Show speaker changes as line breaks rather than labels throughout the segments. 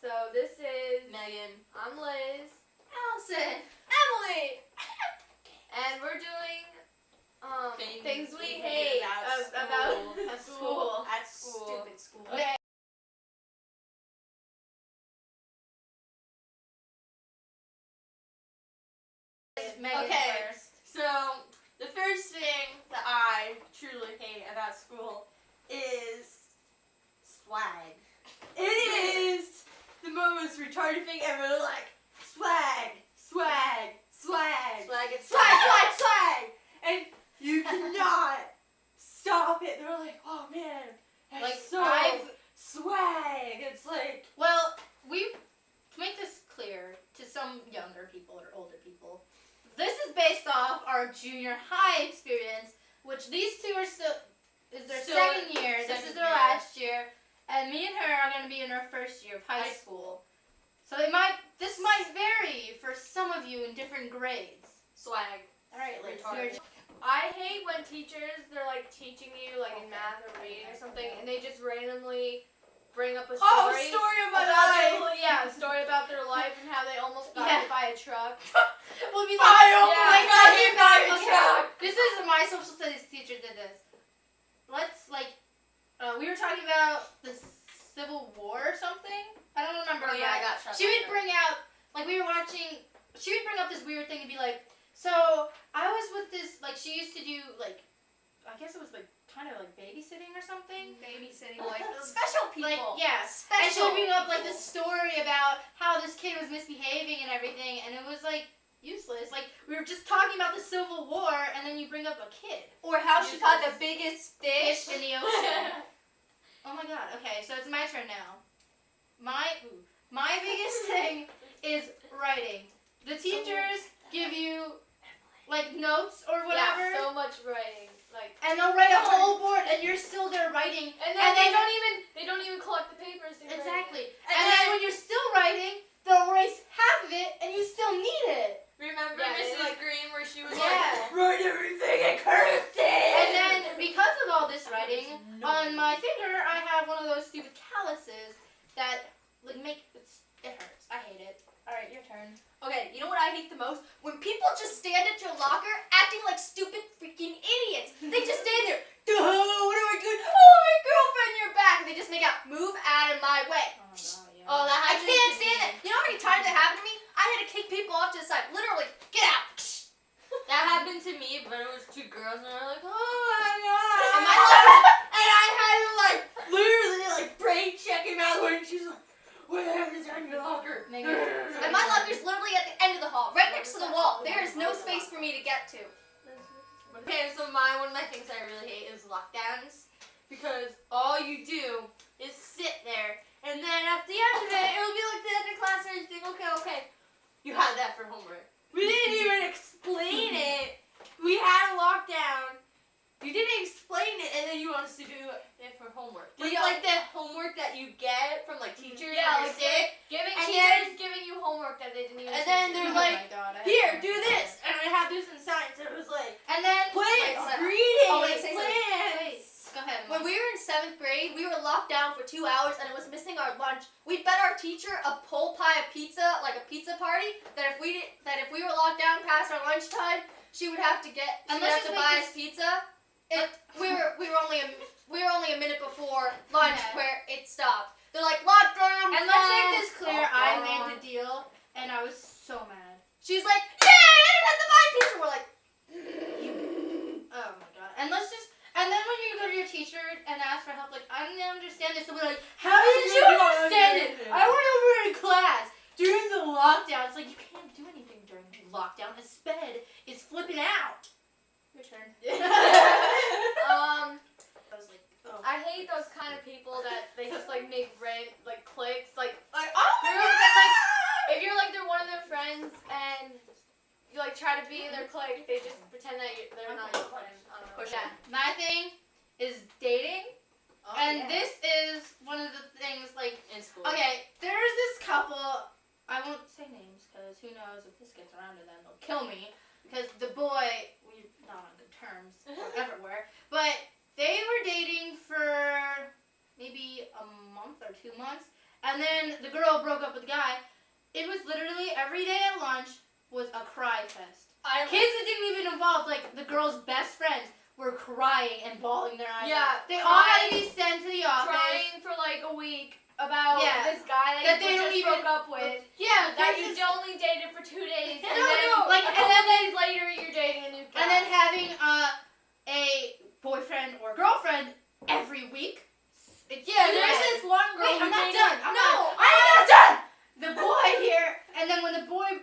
So this is
Megan.
I'm Liz.
Allison.
Emily.
And we're doing things we
hate
hate
about
school.
At school.
Stupid school.
Okay.
Megan
Okay.
first.
So, the first thing that I truly hate about school is swag. It is the most retarded thing ever. Like, swag, swag, swag,
Swag it.
swag, swag, swag. And you cannot stop it. They're like, oh man, that's
Like,
so swag. It's like,
Well, to make this clear to some younger people or older people, this is based off our junior high experience, which these two are still is their
Still
second year. This
second
is their
year.
last year, and me and her are going to be in our first year of high school. So this might vary for some of you in different grades.
swag.
All right, Liz.
Retarded.
I hate when teachers, they're like teaching you like in math or reading or something, and they just randomly bring up a
Oh,
story.
story of my
about
life.
a story about their life and how they almost got hit by a truck.
We'll be
I
like,
almost
Yeah.
got hit by a
okay,
truck.
this is my social studies teacher did this. Let's we were talking about the Civil War or something. I don't remember.
Oh yeah, I
but
got shot.
She would bring out we were watching. She would bring up this weird thing and be like, so I was with this she used to do I guess it was kind of babysitting or something.
Babysitting
Special
special people.
yeah. And she would bring up this story about how this kid was misbehaving and everything, and it was useless. We were just talking about the Civil War, and then you bring up a kid.
Or how she caught the biggest
Fish
fish.
in the ocean. Oh my god. Okay, so it's my turn now. My biggest thing is writing. The teachers give you notes or whatever,
Yeah, so much writing.
and they'll write a whole board, and you're still there writing.
And then
And
they
then-
don't even collect the papers. to write it.
Exactly.
And
And then when you're still writing, they'll erase half of it, and you still need it.
Remember
Yeah, they,
Mrs. Green where she was
Yeah.
write everything in cursive.
And then because of all this writing, on my finger I have one of those stupid calluses that make it hurts. I hate it. All right, your turn.
Okay, you know what I hate the most? When people just stand at your locker acting like stupid freaking idiots. They just stand there. Duh, what am I doing? Oh, my girlfriend, you're back. And they just make out, move out of my way.
Oh my god, yeah.
Oh, that I can't stand it. You know how many times that happened to me? I had to kick people off to the side. Literally, get out.
That happened to me, but it was two girls, and they were like, oh my god.
And my locker,
And I had to literally brain check him out when she's like, where is on your locker?
and my locker's literally at the end of the hall, right next to the wall. There is no space for me to get to.
Okay, so one of my things I really hate is lockdowns, because all you do is sit there, and then at the end of it, it'll be like the end of class and everything. Okay, you had that for homework. We didn't even explain it. We had a lockdown. You didn't explain it, and then you want us to do it for homework. Just like the homework that you get from teachers.
Yeah,
when you're sick.
Giving
And
teachers giving you homework that they didn't even.
And
teach
then
you.
they're
Oh
like,
my god, I
here,
hate
do
that.
this, and I have this in science, and it was like,
And then
plants,
Wait,
reading,
oh, wait, say something.
plants.
go ahead.
When we were in 7th grade, we were locked down for 2 hours and it was missing our lunch. We bet our teacher a whole pie of pizza, like a pizza party, that if we were locked down past our lunchtime, she would have to
And let's just make
buy
this-
us pizza. We were only a minute before lunch
Okay.
where it stopped. They're like lockdown.
And let's make this clear. I made the deal, and I was so mad.
She's like, yeah, I don't have to buy pizza. We're like,
Oh my god. And then when you go to your teacher and ask for help, I didn't understand this, so we're like, how did you understand it? I went over in class during the lockdown. It's you can't do anything during the lockdown. The sped is flipping out. Your turn. I was like, oh.
I hate those kind of people that they just make cliques
oh
groups and if you're they're one of their friends and you try to be in their clique, they just pretend that they're not your friend. I don't know.
Yeah. My thing is dating, and this is one of the things
in school.
okay, there's this couple, I won't say names because who knows if this gets around to them, they'll kill me, because the boy, we're not on good terms, ever were, but they were dating for maybe a month or 2 months, And then the girl broke up with the guy. It was literally every day at lunch was a cry fest. Kids that didn't even involve, like the girl's best friends were crying and bawling their eyes
Yeah,
out. They all had to be sent to the office.
crying for like a week about this guy
That
that,
they
you
don't
just
even-
broke up with.
Yeah,
That you only dated for 2 days. And
No,
then,
no, like,
a
and
couple
then
days later, you're dating a new guy.
and then having a boyfriend or girlfriend every week. It's
There's
stupid.
this one girl.
Wait, I'm
who
not
dated-
done. I'm
No,
not done. The boy here, and then when the boy,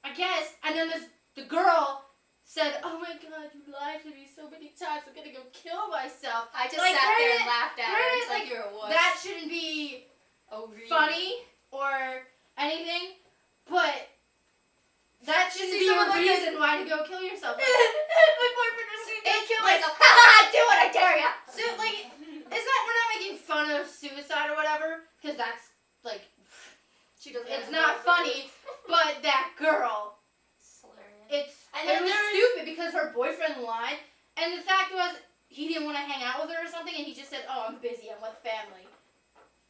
I guess, and then the girl said, "Oh my God, you lied to me so many times. I'm gonna go kill myself."
I just
Like,
sat there
granted-
and laughed at her.
granted,
It's like,
like,
you're a wuss.
That shouldn't be funny or anything, but that shouldn't
See
be a
someone like
reason why to go kill yourself. Like,
My boyfriend was
It
to kill
like-
myself. Ha! Do it, I dare ya.
so like, it's not, we're not making fun of suicide or whatever, because that's like,
She doesn't.
it's not funny. But that girl, it
And then
was
there was-
stupid because her boyfriend lied, and the fact was he didn't want to hang out with her or something, and he just said, "Oh, I'm busy. I'm with family."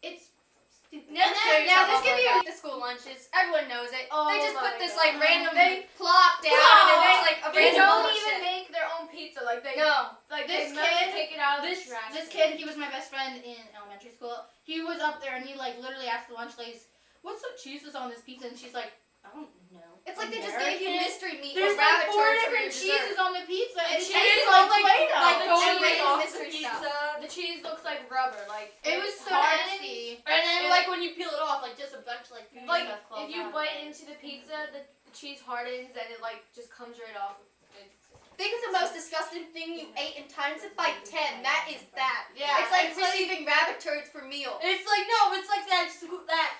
It's stupid.
Now,
Kill
now this
yourself
can
over
be
that.
the school lunches. Everyone knows it.
Oh
They just
my
put this
God.
like random
They-
plop down,
Plop!
and there's like a
They
random
don't
bowl of
even
shit.
make their own pizza. Like they,
No.
like
This
they never
kid-
take it out of
This
the trash.
this
can.
kid, he was my best friend in elementary school. He was up there and he like literally asked the lunch ladies, "What's the cheeses on this pizza?" And she's like, "I don't know."
It's like they just gave you
American?
mystery meat
There's
or rabbit
like 4
turds for your
different
dessert.
cheeses on the pizza, and it
Cheese
tastes
on,
like
like,
Play-Doh.
like
And
going
it
right
was-
off the
mystery
pizza.
The cheese looks like rubber. Like
It was so
hard.
nasty.
And then
It-
like when you peel it off, like just a bunch like
Like
stuff falls
if you
out.
bite into the pizza, the cheese hardens and it like just comes right off. It's,
Think of the most disgusting thing you ate and times it by 10. That is that.
Yeah,
It's like
it's like-
receiving rabbit turds for meal.
It's like no, it's like that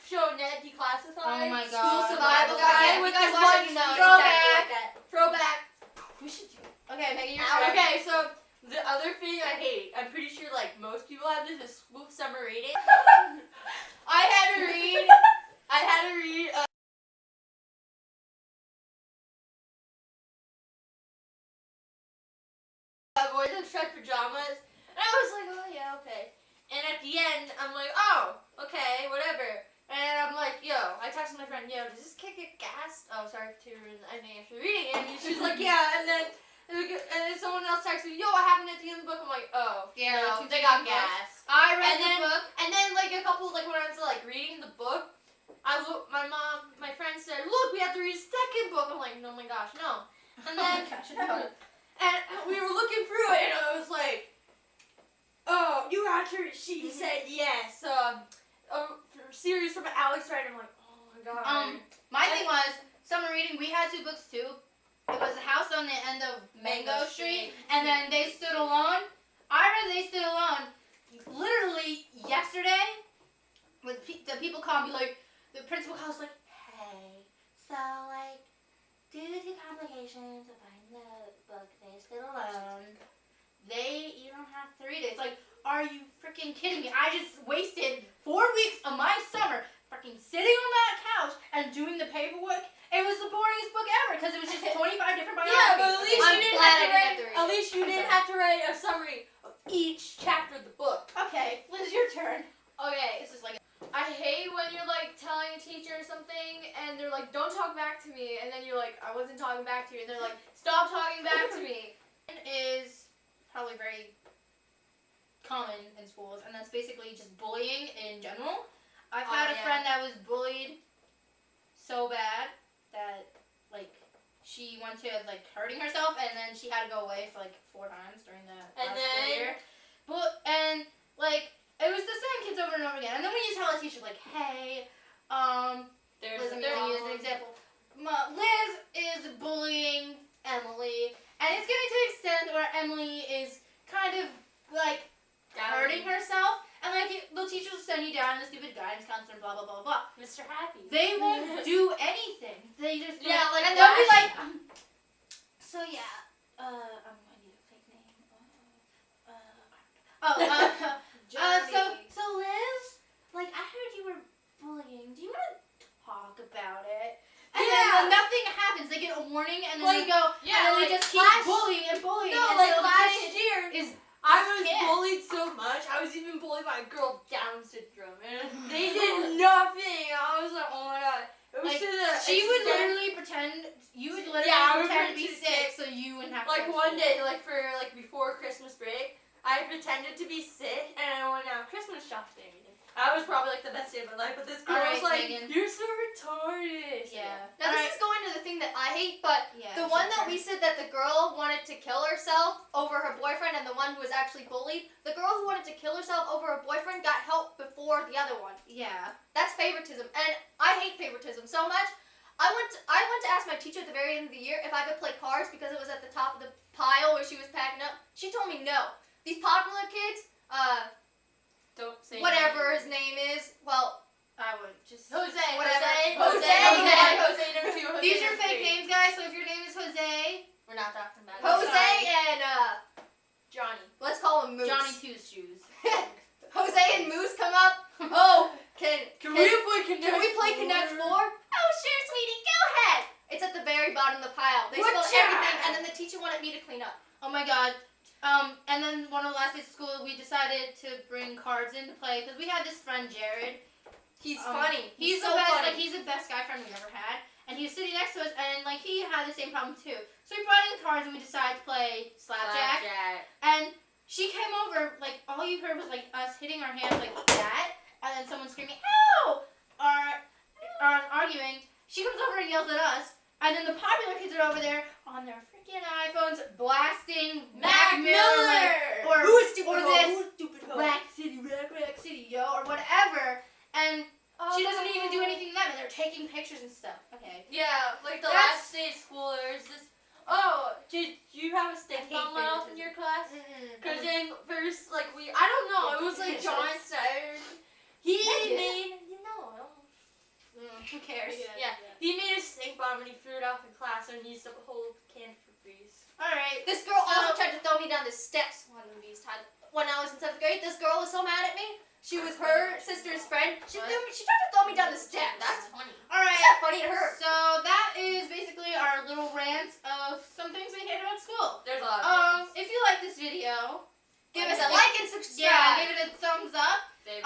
show Ned Declassified.
Oh my
School
God.
Survival
Yeah,
Guide
you
with
guys
this
watch
one
it, you know, it's
throwback. Throwback.
We should do. Okay, Megan, you're
Ow, okay, so the other thing I hate, I'm pretty sure like most people have this, is school summer reading. I had to read. Boys in Striped Pajamas, and I was like, oh yeah, okay. And at the end, I'm like, oh, okay, whatever. And I'm like, yo, I texted my friend, yo, does this kid get gassed? Oh, sorry to ruin anything after reading it. And she's like, yeah. And then someone else texted me, yo, what happened at the end of the book? I'm like, oh,
Yeah,
no,
like
they
2
got
books.
gassed.
I read
And
the
then-
book.
And then like a couple, like when I was like reading the book, my friend said, look, we have to read a second book. I'm like, oh my gosh, no. And then, and we were looking through it, and I was like, oh, you have to, she said yes. A series from Alex Wright. I'm like, oh my god.
My thing was summer reading. We had 2 books too. It was The House on the End of Mango Street, and then They Stood Alone. I read They Stood Alone literally yesterday. When the people called me, like the principal calls like, "Hey, so like, due to complications of buying the book They Stood Alone, you don't have to read it." It's like, are you freaking kidding me? I just wasted 4 weeks of my summer freaking sitting on that couch and doing the paperwork. It was the boringest book ever because it was just 25 different biographies.
Yeah, but at least
I'm
you didn't
glad
have to
I didn't
write.
have to read
At
it.
least you didn't have to write a summary of each chapter of the book.
Okay, Liz, your turn.
okay.
This is like,
I hate when you're like telling a teacher something and they're like, don't talk back to me, and then you're like, I wasn't talking back to you, and they're like, stop talking back to me.
is probably very common in schools, and that's basically just bullying in general. I've
Oh,
had a
yeah.
friend that was bullied so bad that like she went to like hurting herself, and then she had to go away for like 4 times during the
And
last school
then-
year. But and like it was the same kids over and over again. And then when you tell a teacher like, hey, Liz, I'm using you as an example. Liz is bullying Emily, and it's getting to the extent where Emily is kind of like hurting herself, and like the teachers will send you down to the stupid guidance counselor, blah blah blah blah.
Mr. Happy.
They won't do anything. They just
Yeah, like
and they'll be
that.
like, so yeah, I need a fake name. So Liz, like I heard you were bullying. Do you want to talk about it? And
Yeah.
then nothing happens. They get a warning, and then
Like,
they go,
yeah,
and then
like
they just keep
last-
bullying and bullying.
No,
and
like
so the
last
kid
year.
is
I was
can't.
bullied so much. I was even bullied by a girl with Down syndrome, and they did nothing. I was like, oh my god. It was
Like,
to the
She would
extent-
literally pretend. You would literally
Yeah, I would
pretend to be
pretend to
sick, so you wouldn't have to.
like
go to
one
school.
day, like for like before Christmas break, I pretended to be sick, and I went out Christmas shopping. That was probably like the best day of my life. But this girl
Alright,
was like,
Megan.
"You're so retarded."
Yeah.
Now
Alright.
this is going to the thing that I hate, but
Yeah.
the one that we said that the girl wanted to kill herself over her boyfriend and the one who was actually bullied, the girl who wanted to kill herself over her boyfriend got help before the other one.
Yeah.
That's favoritism, and I hate favoritism so much. I went to ask my teacher at the very end of the year if I could play cards because it was at the top of the pile where she was packing up. She told me no. These popular kids,
Don't say
whatever
anything.
his name is, well,
I would just.
Jose.
Whatever.
Jose.
Jose.
Jose number 2. Jose
These are
number
fake
3.
names, guys. So if your name is Jose,
We're not talking about it.
Jose and
Johnny.
let's call him Moose.
Johnny Two's shoes.
Jose and Moose come up. Oh,
Can we play Connect?
Can we play Connect 4? Oh, sure, sweetie, go ahead. It's at the very bottom of the pile. They
What
spelled
job?
everything, and then the teacher wanted me to clean up.
Oh my god. And then one of the last days of school, we decided to bring cards in to play because we had this friend Jared.
He's funny.
He's
so
the best.
funny.
Like he's the best guy friend we've ever had. And he was sitting next to us, and like he had the same problem too. So we brought in the cards, and we decided to play slapjack. And she came over, like all you heard was like us hitting our hands like that, and then someone screaming "Ow!" or arguing. She comes over and yells at us, and then the popular kids are over there on their freaking iPhones blasting Mac Miller or
Who is stupid
or
hoe?
this
Who is stupid hoe?
Rack City, Rack City, yo, or whatever, and she doesn't even do anything to them, and they're taking pictures and stuff. Okay.
Yeah, like the
That's-
last day of school, there's this. Oh, did you have a stink
I hate
bomb let off in
favoritism.
your class?
Mm-mm.
Because then first, like I don't know, it was like John Steyer. He made,
Who cares?
yeah, he made a stink bomb and he threw it off in class and used up a whole can for Febreze.
All right.
This girl also
So-
tried to throw me down the steps one of these times. When I was in 7th grade, this girl was so mad at me. She was her sister's friend. She tried to throw me down the steps.
That's funny.
All right.
It's not funny to her.
So that is basically our little rant of some things we hate about school.
There's a lot of
If you like this video,
Give us a like and subscribe.
yeah, give it a thumbs up,
things.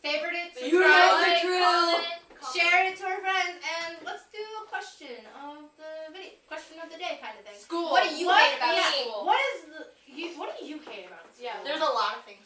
favorite it,
You know the
subscribe,
drill.
share it to our friends, and let's do a question of the video, question of the day kind of thing.
School.
What do you
What-
hate about
yeah,
school?
What do you hate about school?
There's a lot of things.